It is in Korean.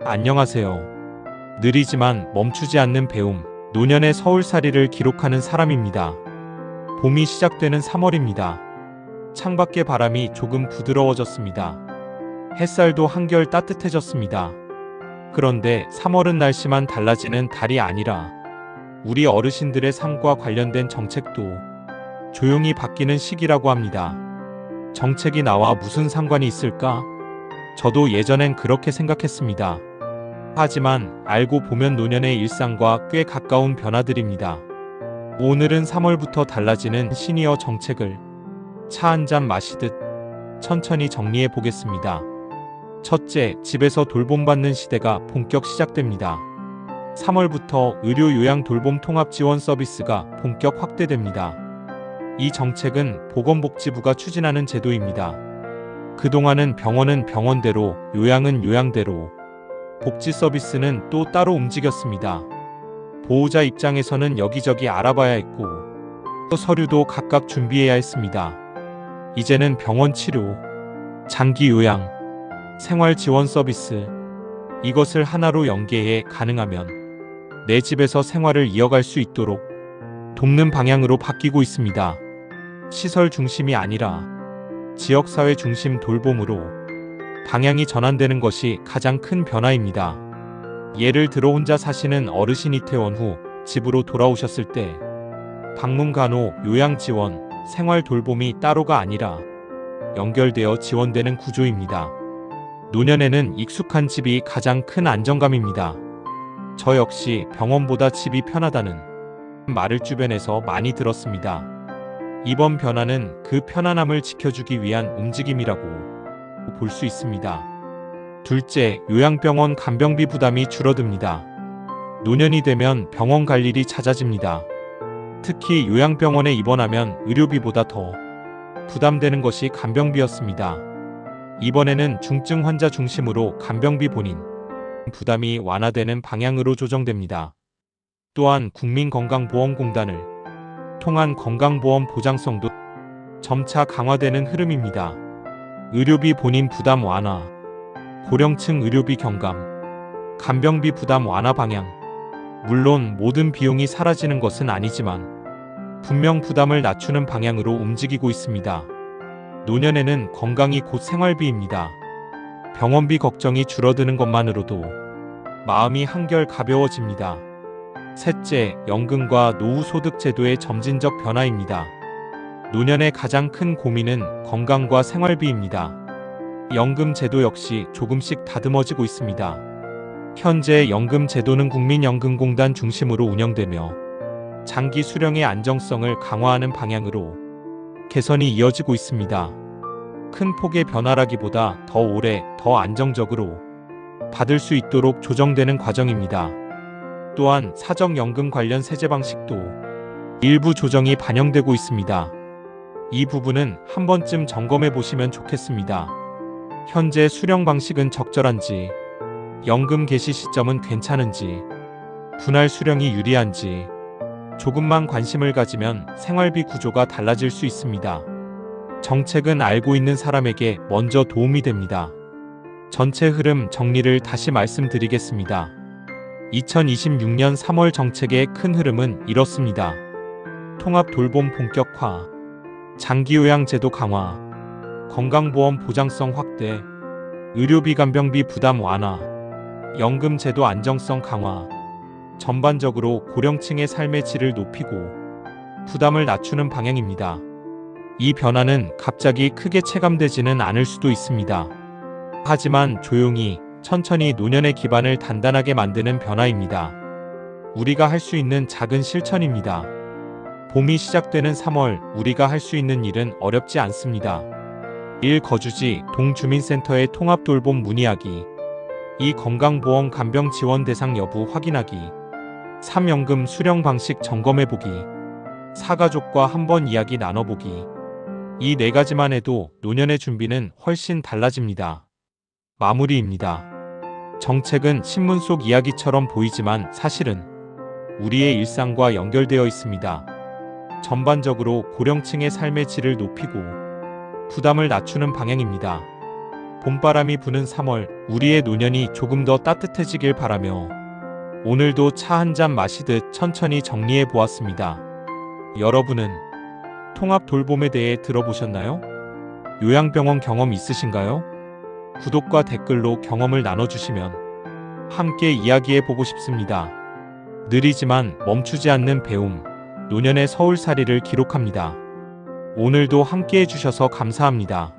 안녕하세요. 느리지만 멈추지 않는 배움, 노년의 서울살이를 기록하는 사람입니다. 봄이 시작되는 3월입니다. 창밖의 바람이 조금 부드러워졌습니다. 햇살도 한결 따뜻해졌습니다. 그런데 3월은 날씨만 달라지는 달이 아니라 우리 어르신들의 삶과 관련된 정책도 조용히 바뀌는 시기라고 합니다. 정책이 나와 무슨 상관이 있을까? 저도 예전엔 그렇게 생각했습니다. 하지만 알고 보면 노년의 일상과 꽤 가까운 변화들입니다. 오늘은 3월부터 달라지는 시니어 정책을 차 한 잔 마시듯 천천히 정리해 보겠습니다. 첫째, 집에서 돌봄받는 시대가 본격 시작됩니다. 3월부터 의료 요양 돌봄 통합 지원 서비스가 본격 확대됩니다. 이 정책은 보건복지부가 추진하는 제도입니다. 그동안은 병원은 병원대로, 요양은 요양대로, 복지 서비스는 또 따로 움직였습니다. 보호자 입장에서는 여기저기 알아봐야 했고, 서류도 각각 준비해야 했습니다. 이제는 병원 치료, 장기 요양, 생활 지원 서비스, 이것을 하나로 연계해 가능하면 내 집에서 생활을 이어갈 수 있도록 돕는 방향으로 바뀌고 있습니다. 시설 중심이 아니라 지역사회 중심 돌봄으로 방향이 전환되는 것이 가장 큰 변화입니다. 예를 들어 혼자 사시는 어르신이 퇴원 후 집으로 돌아오셨을 때 방문간호, 요양지원, 생활 돌봄이 따로가 아니라 연결되어 지원되는 구조입니다. 노년에는 익숙한 집이 가장 큰 안정감입니다. 저 역시 병원보다 집이 편하다는 말을 주변에서 많이 들었습니다. 이번 변화는 그 편안함을 지켜주기 위한 움직임이라고 볼 수 있습니다. 둘째, 요양병원 간병비 부담이 줄어듭니다. 노년이 되면 병원 갈 일이 잦아집니다. 특히 요양병원에 입원하면 의료비보다 더 부담되는 것이 간병비였습니다. 이번에는 중증 환자 중심으로 간병비 본인 부담이 완화되는 방향으로 조정됩니다. 또한 국민건강보험공단을 통한 건강보험 보장성도 점차 강화되는 흐름입니다. 의료비 본인 부담 완화, 고령층 의료비 경감, 간병비 부담 완화 방향. 물론 모든 비용이 사라지는 것은 아니지만 분명 부담을 낮추는 방향으로 움직이고 있습니다. 노년에는 건강이 곧 생활비입니다. 병원비 걱정이 줄어드는 것만으로도 마음이 한결 가벼워집니다. 셋째, 연금과 노후소득 제도의 점진적 변화입니다. 노년의 가장 큰 고민은 건강과 생활비입니다. 연금 제도 역시 조금씩 다듬어지고 있습니다. 현재 연금 제도는 국민연금공단 중심으로 운영되며 장기 수령의 안정성을 강화하는 방향으로 개선이 이어지고 있습니다. 큰 폭의 변화라기보다 더 오래, 더 안정적으로 받을 수 있도록 조정되는 과정입니다. 또한 사적연금 관련 세제 방식도 일부 조정이 반영되고 있습니다. 이 부분은 한 번쯤 점검해 보시면 좋겠습니다. 현재 수령 방식은 적절한지, 연금 개시 시점은 괜찮은지, 분할 수령이 유리한지, 조금만 관심을 가지면 생활비 구조가 달라질 수 있습니다. 정책은 알고 있는 사람에게 먼저 도움이 됩니다. 전체 흐름 정리를 다시 말씀드리겠습니다. 2026년 3월 정책의 큰 흐름은 이렇습니다. 통합 돌봄 본격화, 장기요양 제도 강화, 건강보험 보장성 확대, 의료비 간병비 부담 완화, 연금 제도 안정성 강화, 전반적으로 고령층의 삶의 질을 높이고 부담을 낮추는 방향입니다. 이 변화는 갑자기 크게 체감되지는 않을 수도 있습니다. 하지만 조용히, 천천히 노년의 기반을 단단하게 만드는 변화입니다. 우리가 할 수 있는 작은 실천입니다. 봄이 시작되는 3월, 우리가 할 수 있는 일은 어렵지 않습니다. 1. 거주지, 동주민센터의 통합돌봄 문의하기. 2. 건강보험 간병 지원 대상 여부 확인하기. 3. 연금 수령 방식 점검해보기. 4. 가족과 한번 이야기 나눠보기. 이 4가지만 해도 노년의 준비는 훨씬 달라집니다. 마무리입니다. 정책은 신문 속 이야기처럼 보이지만 사실은 우리의 일상과 연결되어 있습니다. 전반적으로 고령층의 삶의 질을 높이고 부담을 낮추는 방향입니다. 봄바람이 부는 3월, 우리의 노년이 조금 더 따뜻해지길 바라며 오늘도 차 한 잔 마시듯 천천히 정리해 보았습니다. 여러분은 통합 돌봄에 대해 들어보셨나요? 요양병원 경험 있으신가요? 구독과 댓글로 경험을 나눠주시면 함께 이야기해 보고 싶습니다. 느리지만 멈추지 않는 배움, 노년의 서울살이를 기록합니다. 오늘도 함께 해주셔서 감사합니다.